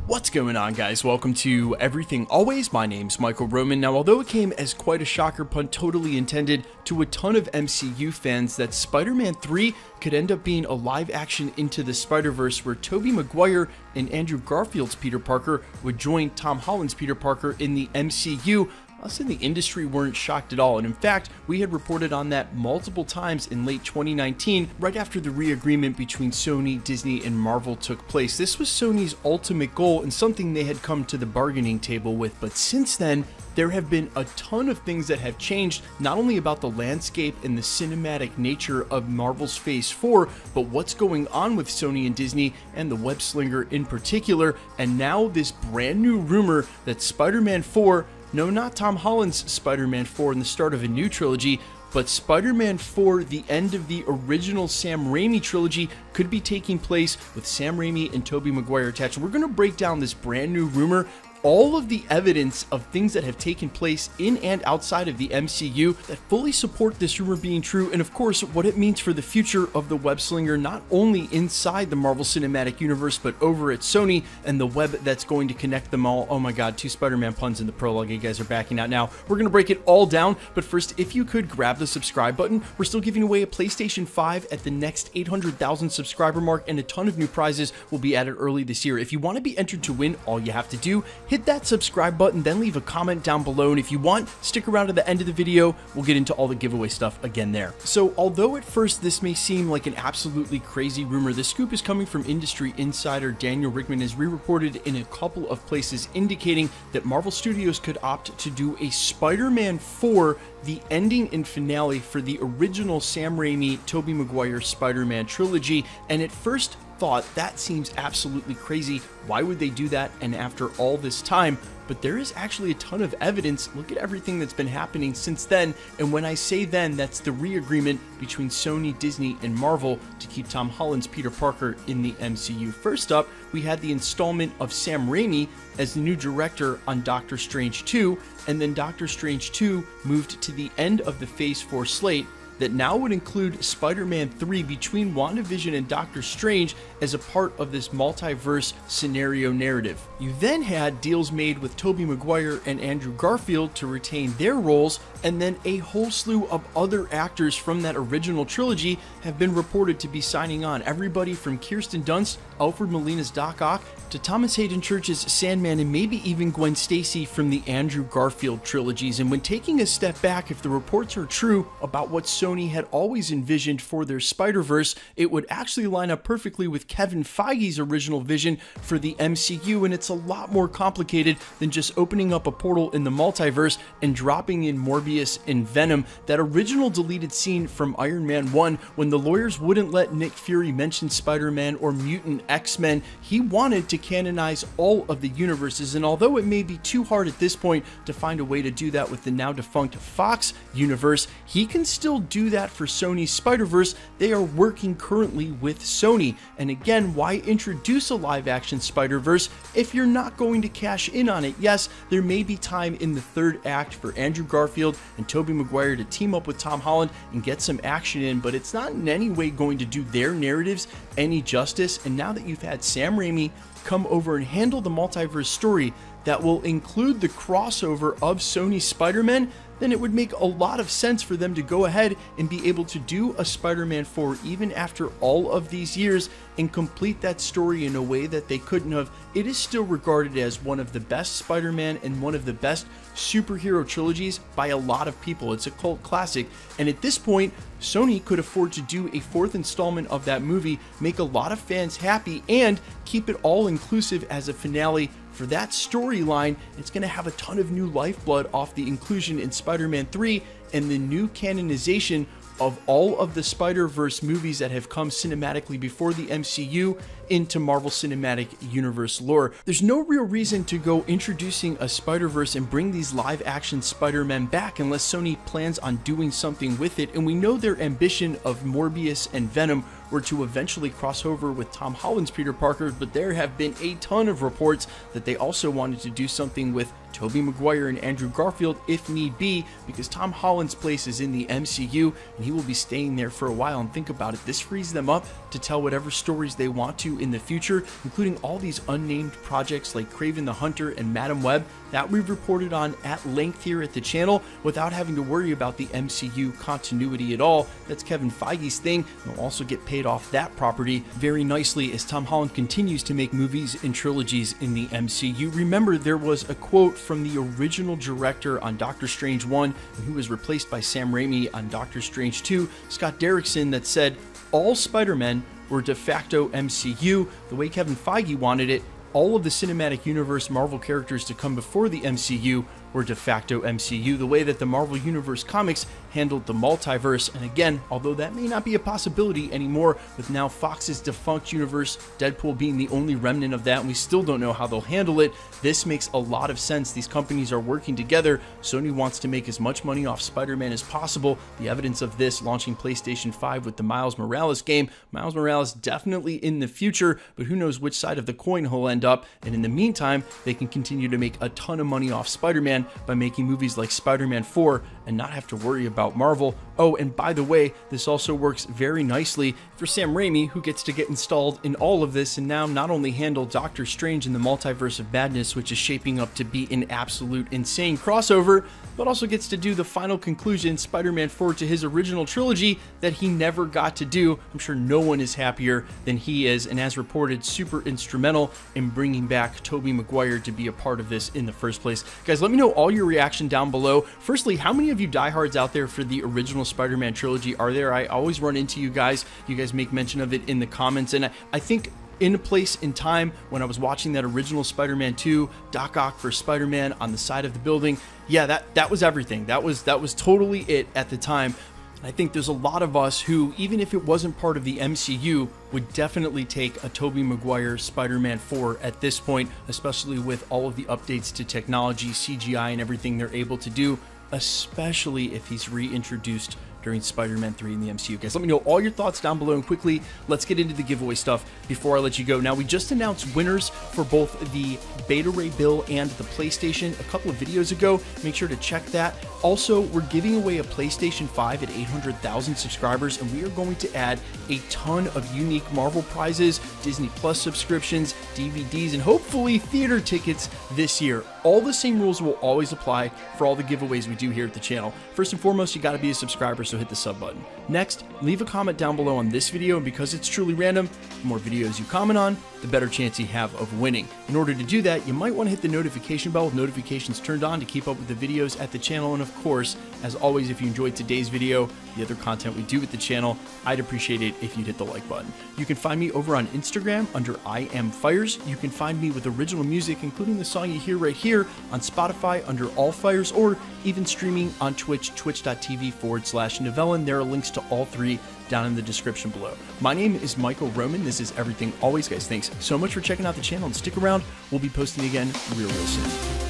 What's going on, guys? Welcome to Everything Always. My name's Michael Roman. Now, although it came as quite a shocker, pun totally intended, to a ton of MCU fans that Spider-Man 3 could end up being a live action Into the Spider-Verse where Tobey Maguire and Andrew Garfield's Peter Parker would join Tom Holland's Peter Parker in the MCU, us in the industry weren't shocked at all, and in fact, we had reported on that multiple times in late 2019, right after the re-agreement between Sony, Disney, and Marvel took place. This was Sony's ultimate goal and something they had come to the bargaining table with, but since then, there have been a ton of things that have changed, not only about the landscape and the cinematic nature of Marvel's Phase 4, but what's going on with Sony and Disney and the web slinger in particular, and now this brand new rumor that Spider-Man 4, no, not Tom Holland's Spider-Man 4 and the start of a new trilogy, but Spider-Man 4, the end of the original Sam Raimi trilogy, could be taking place with Sam Raimi and Tobey Maguire attached. We're going to break down this brand new rumor, all of the evidence of things that have taken place in and outside of the MCU that fully support this rumor being true, and of course what it means for the future of the web slinger, not only inside the Marvel Cinematic Universe but over at Sony and the web that's going to connect them all. Oh my god, 2 Spider-Man puns in the prologue. You guys are backing out now. We're gonna break it all down, but first, if you could grab the subscribe button. We're still giving away a PlayStation 5 at the next 800,000 subscriber mark, and a ton of new prizes will be added early this year. If you want to be entered to win, all you have to do, hit that subscribe button, then leave a comment down below, and if you want, stick around to the end of the video. We'll get into all the giveaway stuff again there. So although at first this may seem like an absolutely crazy rumor, the scoop is coming from industry insider Daniel Rickman, as re-reported in a couple of places, indicating that Marvel Studios could opt to do a Spider-Man 4, the ending and finale for the original Sam Raimi, Tobey Maguire Spider-Man trilogy. And at first thought, that seems absolutely crazy. Why would they do that, and after all this time? But there is actually a ton of evidence. Look at everything that's been happening since then, and when I say then, that's the re-agreement between Sony, Disney, and Marvel to keep Tom Holland's Peter Parker in the MCU. First up, we had the installment of Sam Raimi as the new director on Doctor Strange 2, and then Doctor Strange 2 moved to the end of the Phase 4 slate that now would include Spider-Man 3 between WandaVision and Doctor Strange as a part of this multiverse scenario narrative. You then had deals made with Tobey Maguire and Andrew Garfield to retain their roles, and then a whole slew of other actors from that original trilogy have been reported to be signing on. Everybody from Kisten Dunst, Alfred Molina's Doc Ock, to Thomas Hayden Church's Sandman, and maybe even Gwen Stacey from the Andrew Garfield trilogies. And when taking a step back, if the reports are true about what Sony had always envisioned for their Spider-Verse, it would actually line up perfectly with Kevin Feige's original vision for the MCU, and it's a lot more complicated than just opening up a portal in the multiverse and dropping in Morbius and Venom. That original deleted scene from Iron Man 1, when the lawyers wouldn't let Nick Fury mention Spider-Man or Mutant X-Men, he wanted to canonize all of the universes, and although it may be too hard at this point to find a way to do that with the now defunct Fox universe, he can still do that for Sony's Spider-Verse. They are working currently with Sony, and again, why introduce a live-action Spider-Verse if you're not going to cash in on it? Yes, there may be time in the third act for Andrew Garfield and Tobey Maguire to team up with Tom Holland and get some action in, but it's not in any way going to do their narratives any justice. And now that you've had Sam Raimi come over and handle the multiverse story that will include the crossover of Sony's Spider-Man, then it would make a lot of sense for them to go ahead and be able to do a Spider-Man 4 even after all of these years and complete that story in a way that they couldn't have. It is still regarded as one of the best Spider-Man and one of the best superhero trilogies by a lot of people. It's a cult classic, and at this point, Sony could afford to do a 4th installment of that movie, make a lot of fans happy, and keep it all inclusive as a finale for that storyline. It's going to have a ton of new lifeblood off the inclusion in Spider-Man 3 and the new canonization of all of the Spider-Verse movies that have come cinematically before the MCU into Marvel Cinematic Universe lore. There's no real reason to go introducing a Spider-Verse and bring these live-action Spider-Men back unless Sony plans on doing something with it, and we know their ambition of Morbius and Venom were to eventually cross over with Tom Holland's Peter Parker, but there have been a ton of reports that they also wanted to do something with Tobey Maguire and Andrew Garfield if need be, because Tom Holland's place is in the MCU and he will be staying there for a while. And think about it, this frees them up to tell whatever stories they want to in the future, including all these unnamed projects like Kraven the Hunter and Madam Web that we've reported on at length here at the channel without having to worry about the MCU continuity at all. That's Kevin Feige's thing, and they'll also get paid off that property very nicely as Tom Holland continues to make movies and trilogies in the MCU. Remember, there was a quote from the original director on Doctor Strange 1, who was replaced by Sam Raimi on Doctor Strange 2, Scott Derrickson, that said, all Spider-Men were de facto MCU. The way Kevin Feige wanted it, all of the cinematic universe Marvel characters to come before the MCU were de facto MCU, the way that the Marvel Universe comics handled the multiverse. And again, although that may not be a possibility anymore with now Fox's defunct universe, Deadpool being the only remnant of that, and we still don't know how they'll handle it, this makes a lot of sense. These companies are working together. Sony wants to make as much money off Spider-Man as possible. The evidence of this launching PlayStation 5 with the Miles Morales game. Miles Morales definitely in the future, but who knows which side of the coin he'll end up. And in the meantime, they can continue to make a ton of money off Spider-Man by making movies like Spider-Man 4 and not have to worry about Marvel. Oh, and by the way, this also works very nicely for Sam Raimi, who gets to get installed in all of this and now not only handle Doctor Strange in the Multiverse of Madness, which is shaping up to be an absolute insane crossover, but also gets to do the final conclusion, Spider-Man 4, to his original trilogy that he never got to do. I'm sure no one is happier than he is, and as reported, super instrumental in bringing back Tobey Maguire to be a part of this in the first place. Guys, let me know all your reaction down below. Firstly, how many of you diehards out there for the original Spider-Man trilogy are there? I always run into you guys. You guys make mention of it in the comments, and I think in a place in time when I was watching that original Spider-Man 2, Doc Ock for Spider-Man on the side of the building, yeah, that was everything. That was totally it at the time. I think there's a lot of us who, even if it wasn't part of the MCU, would definitely take a Tobey Maguire Spider-Man 4 at this point, especially with all of the updates to technology, CGI, and everything they're able to do, especially if he's reintroduced during Spider-Man 3 in the MCU. Guys, let me know all your thoughts down below, and quickly, let's get into the giveaway stuff before I let you go. Now, we just announced winners for both the Beta Ray Bill and the PlayStation a couple of videos ago. Make sure to check that. Also, we're giving away a PlayStation 5 at 800,000 subscribers, and we are going to add a ton of unique Marvel prizes, Disney Plus subscriptions, DVDs, and hopefully theater tickets this year. All the same rules will always apply for all the giveaways we do here at the channel. First and foremost, you gotta be a subscriber, so hit the sub button. Next, leave a comment down below on this video, and because it's truly random, the more videos you comment on, the better chance you have of winning. In order to do that, you might want to hit the notification bell with notifications turned on to keep up with the videos at the channel. And of course, as always, if you enjoyed today's video, the other content we do at the channel, I'd appreciate it if you'd hit the like button. You can find me over on Instagram under IamFires. You can find me with original music, including the song you hear right here, on Spotify under AllFires, or even streaming on Twitch, twitch.tv/Novellan. There are links to all three down in the description below. My name is Michael Roman. This is Everything Always, guys. Thanks so much for checking out the channel, and stick around. We'll be posting again real soon.